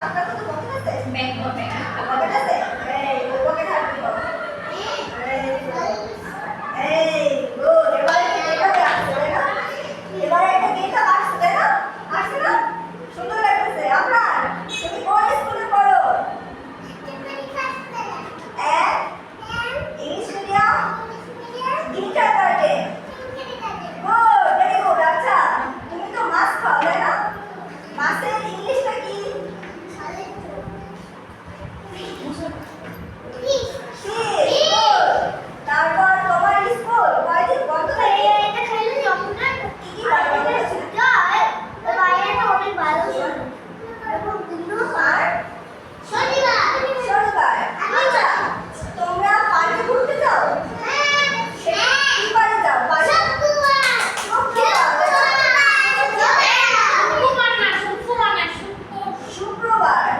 আপনার কত পকেট আছে? ব্যাগ পকেট আছে? এই পকেট হাঁটবি বাবা। এই গুড। এবারে এটা আসছে তাই না? এবারে এটা গেটটা আসছে তাই না? আসছে না? সুন্দর লাগতেছে। আপনার তুমি কোন স্কুলে পড়ো? ইংলিশ মিডিয়াম কিন্ডার গার্ডেন। Good, very good. আচ্ছা তুমি তো মাছ খাও তাই না? মাছের ইংলিশটা কি? ফিশ। গুড। তারপর তোমার স্কুল কয়দিন বন্ধ থাকে? কি কি বার বন্ধ আছে? আর শনিবার। আচ্ছা তোমরা পার্কে ঘুরতে যাও? কি বারে যাও? পার্কে শুক্রবার।